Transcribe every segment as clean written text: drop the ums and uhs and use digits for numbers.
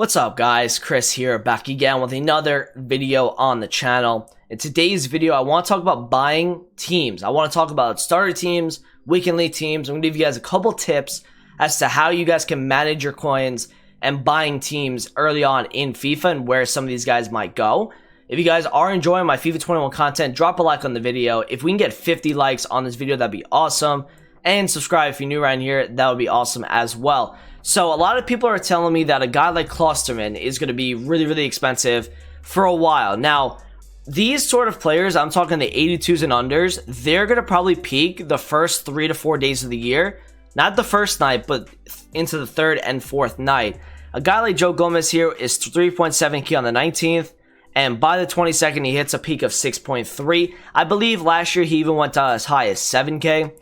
What's up guys, Chris here, back again with another video on the channel. In today's video, I want to talk about buying teams. I want to talk about starter teams, weekend league teams. I'm going to give you guys a couple tips as to how you guys can manage your coins and buying teams early on in FIFA and where some of these guys might go. If you guys are enjoying my FIFA 21 content, drop a like on the video. If we can get 50 likes on this video, that'd be awesome. And subscribe if you're new around here, that would be awesome as well. So a lot of people are telling me that a guy like Klosterman is going to be really expensive for a while. Now, these sort of players, I'm talking the 82s and unders, they're going to probably peak the first 3 to 4 days of the year. Not the first night, but into the third and fourth night. A guy like Joe Gomez here is 3.7k on the 19th. And by the 22nd, he hits a peak of 6.3. I believe last year he even went down as high as 7k.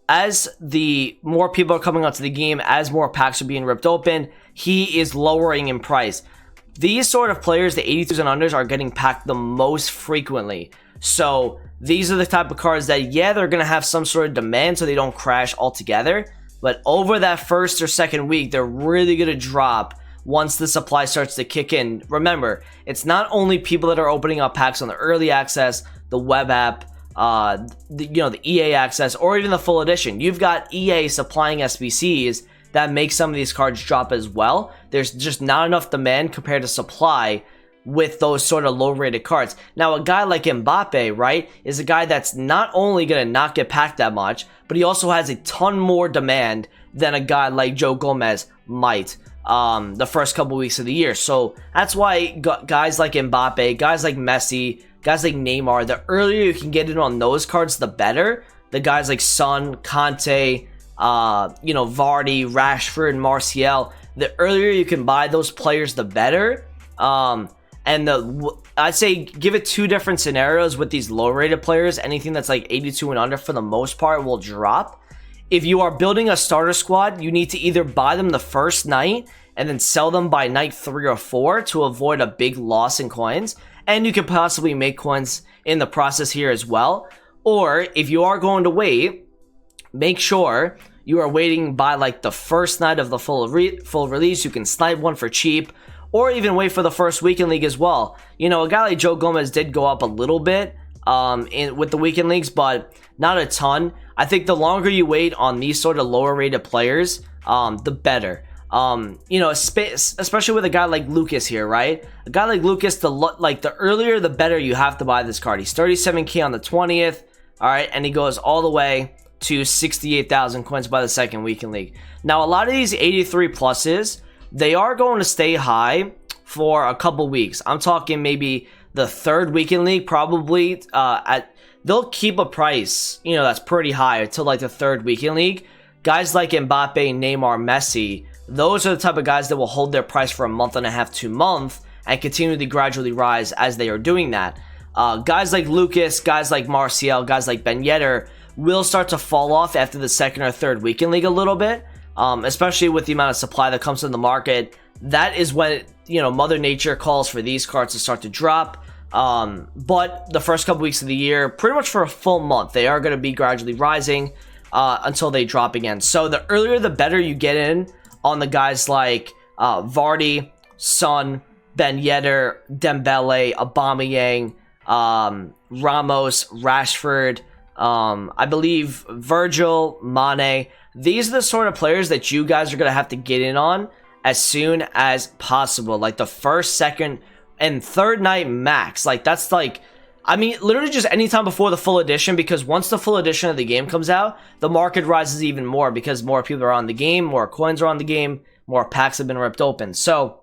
As the more people are coming onto the game, as more packs are being ripped open, he is lowering in price. These sort of players, the 82s and unders, are getting packed the most frequently. So these are the type of cards that, yeah, they're going to have some sort of demand so they don't crash altogether. But over that first or second week, they're really going to drop once the supply starts to kick in. Remember, it's not only people that are opening up packs on the early access, the web app, the EA access, or even the full edition. You've got EA supplying SBCs that make some of these cards drop as well. There's just not enough demand compared to supply with those sort of low rated cards. Now, a guy like Mbappe, right, is a guy that's not only going to not get packed that much, but he also has a ton more demand than a guy like Joe Gomez might the first couple weeks of the year. So that's why guys like Mbappe, guys like Messi, guys like Neymar, the earlier you can get in on those cards, the better. The guys like Son, Conte, Vardy, Rashford, Martial, the earlier you can buy those players, the better. I'd say give it two different scenarios with these low-rated players. Anything that's like 82 and under, for the most part, will drop. If you are building a starter squad, you need to either buy them the first night and then sell them by night 3 or 4 to avoid a big loss in coins. And you could possibly make coins in the process here as well. Or if you are going to wait, make sure you are waiting by like the first night of the full release. You can snipe one for cheap, or even wait for the first weekend league as well. You know, a guy like Joe Gomez did go up a little bit with the weekend leagues, but not a ton. I think the longer you wait on these sort of lower rated players, the better. Especially with a guy like Lucas here, right? A guy like Lucas, the earlier the better you have to buy this card. He's 37k on the 20th, all right, and he goes all the way to 68,000 coins by the second weekend league. Now, a lot of these 83 pluses, they are going to stay high for a couple weeks. I'm talking maybe the third weekend league, probably they'll keep a price, that's pretty high until like the third weekend league. Guys like Mbappe, Neymar, Messi, those are the type of guys that will hold their price for a month and a half, 2 months, and continue to gradually rise as they are doing that. Guys like Lucas, guys like Martial, guys like Ben Yedder will start to fall off after the second or third weekend league a little bit, especially with the amount of supply that comes in the market. That is when, Mother Nature calls for these cards to start to drop. But the first couple weeks of the year, pretty much for a full month, they are going to be gradually rising until they drop again. So the earlier the better you get in on the guys like Vardy, Son, Ben Yedder, Dembele, Aubameyang, Ramos, Rashford, I believe Virgil, Mane. These are the sort of players that you guys are going to have to get in on as soon as possible. Like the first, second, and third night max. Like that's like, literally just anytime before the full edition, because once the full edition of the game comes out, the market rises even more because more people are on the game, more coins are on the game, more packs have been ripped open. So,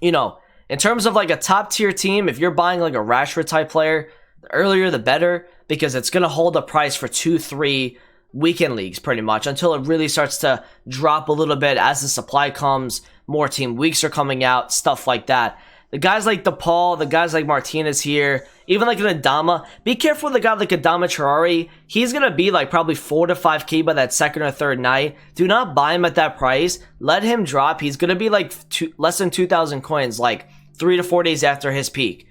in terms of like a top tier team, if you're buying like a Rashford type player, the earlier the better, because it's going to hold the price for 2-3 weekend leagues pretty much until it really starts to drop a little bit as the supply comes, more team weeks are coming out, stuff like that. The guys like DePaul, the guys like Martinez here, even like an Adama. Be careful with a guy like Adama Traore. He's going to be like probably 4 to 5k by that second or third night. Do not buy him at that price. Let him drop. He's going to be like less than 2,000 coins like 3 to 4 days after his peak.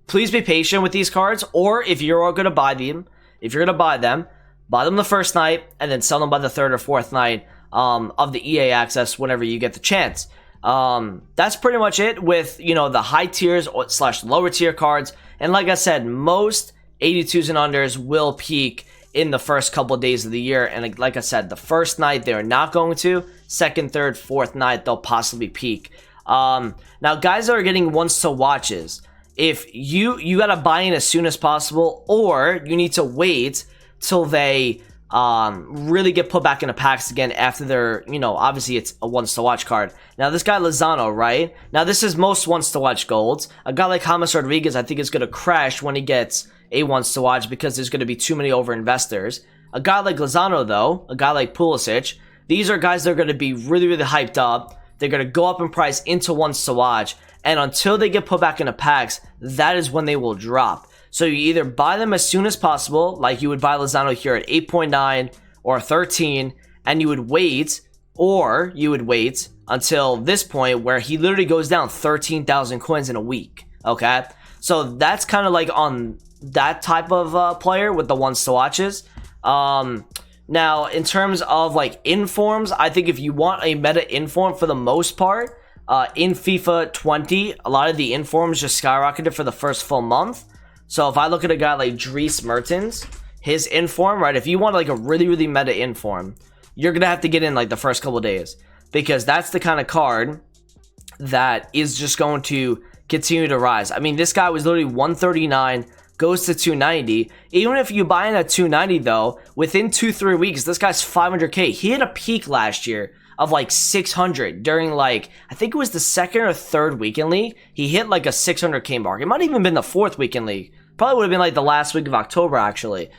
Please be patient with these cards, or if you're going to buy them, buy them the first night and then sell them by the third or fourth night of the EA access whenever you get the chance. That's pretty much it with, you know, the high tiers slash lower tier cards. And like I said, most 82s and unders will peak in the first couple of days of the year. And like I said, the first night they're not going to. Second, third, fourth night they'll possibly peak. Now guys that are getting once to watches, if you gotta buy in as soon as possible, or you need to wait till they really get put back into packs again after they're, you know, obviously it's a once to watch card. Now this guy Lozano, right? Now this is most once to watch golds. A guy like James Rodriguez, I think, is gonna crash when he gets a once to watch because there's gonna be too many over investors. A guy like Lozano though, a guy like Pulisic, these are guys that are gonna be really, really hyped up. They're gonna go up in price into once to watch, and until they get put back into packs, that is when they will drop. So you either buy them as soon as possible, like you would buy Lozano here at 8.9 or 13, and you would wait, or you would wait until this point where he literally goes down 13,000 coins in a week, okay? So that's kind of like on that type of player with the ones to watches. Now, in terms of like informs, I think if you want a meta inform for the most part, in FIFA 20, a lot of the informs just skyrocketed for the first full month. So if I look at a guy like Dries Mertens, his inform, right, if you want like a really, really meta inform, you're going to have to get in like the first couple of days, because that's the kind of card that is just going to continue to rise. I mean, this guy was literally 139, goes to 290. Even if you buy in at 290 though, within 2-3 weeks, this guy's 500k. He hit a peak last year of like 600 during like, I think it was the second or third weekend league. He hit like a 600k mark. It might have even been the fourth weekend league. Probably would have been like the last week of October actually.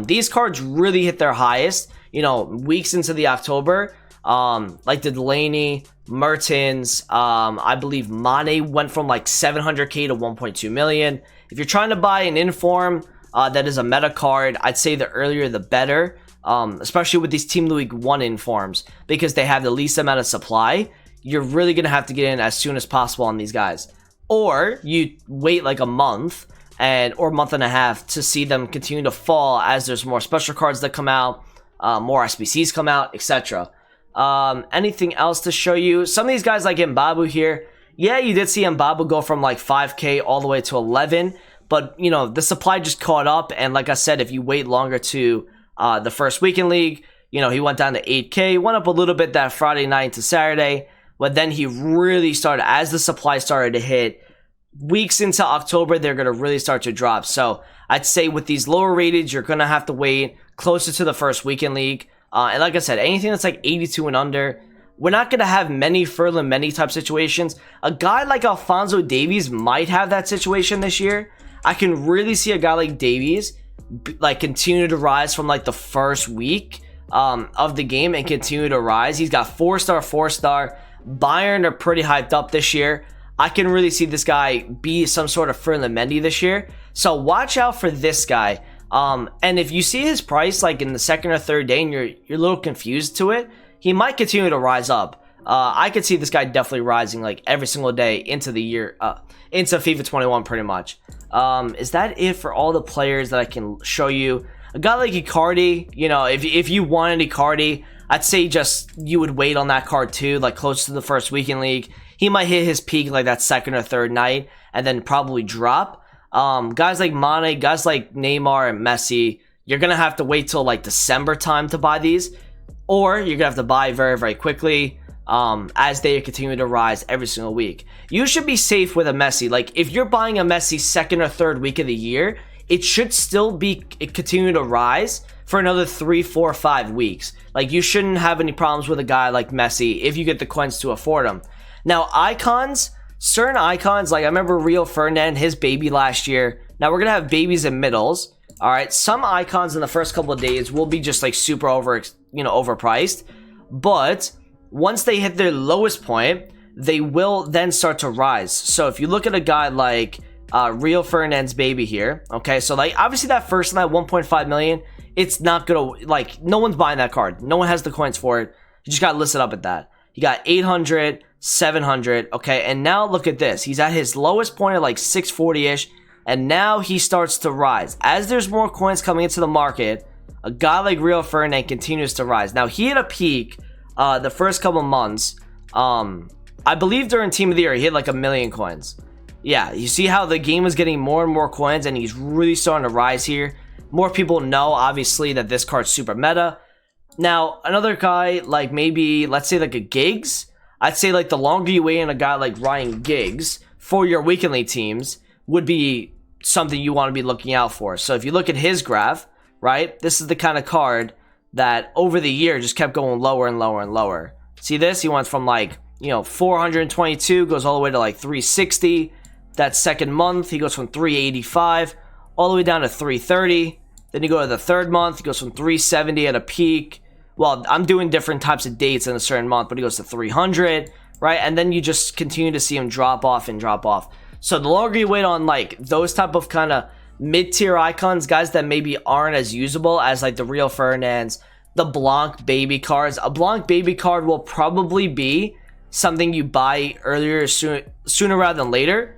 These cards really hit their highest, you know, weeks into the October. Like the Delaney, Mertens, I believe Mane went from like 700k to 1.2 million. If you're trying to buy an inform that is a meta card, I'd say the earlier the better, especially with these Team League 1 informs, because they have the least amount of supply. You're really going to have to get in as soon as possible on these guys. Or you wait like a month or month and a half to see them continue to fall as there's more special cards that come out, more SBCs come out, etc. Anything else to show you? Some of these guys like Mbabu here, yeah, you did see Mbabu go from like 5k all the way to 11, but you know, the supply just caught up, and like I said, if you wait longer to the first weekend league, you know, he went down to 8k, went up a little bit that Friday night to Saturday, but then he really started, as the supply started to hit, weeks into October, they're going to really start to drop. So I'd say with these lower rated, you're going to have to wait closer to the first weekend league. And like I said, anything that's like 82 and under, we're not going to have many Ferland many type situations. A guy like Alphonso Davies might have that situation this year. I can really see a guy like Davies like continue to rise from like the first week of the game and continue to rise. He's got 4-star, 4-star. Bayern are pretty hyped up this year. I can really see this guy be some sort of Ferland Mendy this year. So watch out for this guy. And if you see his price like in the second or third day and you're a little confused to it, he might continue to rise up. I could see this guy definitely rising like every single day into the year, into FIFA 21 pretty much. Is that it for all the players that I can show you? A guy like Icardi, you know, if you wanted Icardi, I'd say just you would wait on that card too, like close to the first weekend league. He might hit his peak like that second or third night and then probably drop. Guys like Mane, guys like Neymar and Messi, you're going to have to wait till like December time to buy these, or you're going to have to buy very, very quickly as they continue to rise every single week. You should be safe with a Messi. Like if you're buying a Messi second or third week of the year, it should still be continue to rise for another 3, 4, 5 weeks. Like you shouldn't have any problems with a guy like Messi if you get the coins to afford him. Now icons, certain icons, like I remember Rio Ferdinand, his baby last year. Now we're going to have babies and middles. All right. Some icons in the first couple of days will be just like super overpriced. But once they hit their lowest point, they will then start to rise. So if you look at a guy like Rio Ferdinand's baby here, okay, so like obviously that first night 1.5 million, it's not gonna, like, no one's buying that card, no one has the coins for it. You just got listed up at that. You got 800, 700, okay, and now look at this. He's at his lowest point at like 640-ish, and now he starts to rise. As there's more coins coming into the market, a guy like Rio Ferdinand continues to rise. Now, he hit a peak the first couple months I believe during Team of the Year, he hit like 1 million coins. Yeah, you see how the game is getting more and more coins, and he's really starting to rise here. More people know, obviously, that this card's super meta. Now, another guy, like maybe, let's say like a Giggs. I'd say like the longer you wait on a guy like Ryan Giggs for your weekly teams would be something you want to be looking out for. So if you look at his graph, right, this is the kind of card that over the year just kept going lower and lower and lower. See this? He went from like, 422, goes all the way to like 360. That second month, he goes from 385 all the way down to 330. Then you go to the third month, he goes from 370 at a peak. Well, I'm doing different types of dates in a certain month, but he goes to 300, right? And then you just continue to see him drop off and drop off. So the longer you wait on like those type of kind of mid-tier icons, guys that maybe aren't as usable as like the Rio Ferdinands, the Blanc baby cards. A Blanc baby card will probably be something you buy earlier, sooner rather than later.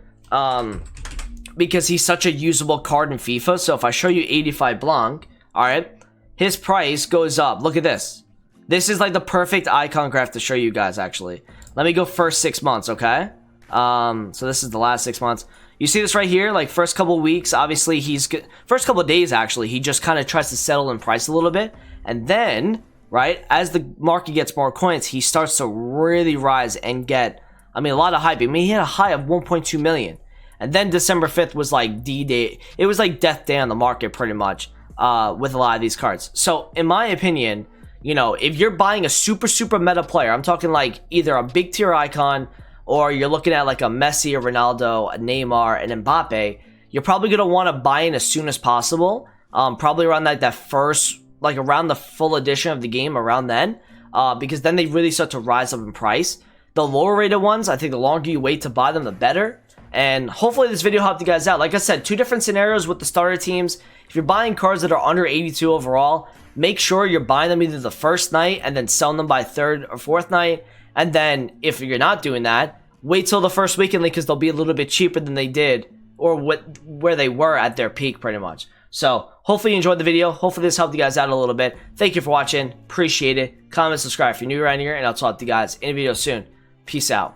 Because he's such a usable card in FIFA. So if I show you 85 Blanc, all right, his price goes up. Look at this. This is like the perfect icon graph to show you guys, actually. Let me go first 6 months, okay? So this is the last 6 months. You see this right here, like first couple weeks, obviously he's good. First couple days, actually, he just kind of tries to settle in price a little bit. And then, right, as the market gets more coins, he starts to really rise and get, a lot of hype. He hit a high of 1.2 million. And then December 5th was like D-Day. It was like death day on the market pretty much with a lot of these cards. So in my opinion, if you're buying a super meta player, I'm talking like either a big tier icon or you're looking at like a Messi, a Ronaldo, a Neymar, an Mbappe, you're probably going to want to buy in as soon as possible. Probably around like that first, like around the full edition of the game, around then. Because then they really start to rise up in price. The lower rated ones, I think the longer you wait to buy them, the better. And hopefully this video helped you guys out. Like I said, 2 different scenarios with the starter teams. If you're buying cards that are under 82 overall, make sure you're buying them either the first night and then selling them by 3rd or 4th night. And then if you're not doing that, wait till the first weekend because they'll be a little bit cheaper than they did or where they were at their peak pretty much. So hopefully you enjoyed the video. Hopefully this helped you guys out a little bit. Thank you for watching. Appreciate it. Comment, subscribe if you're new around here, and I'll talk to you guys in a video soon. Peace out.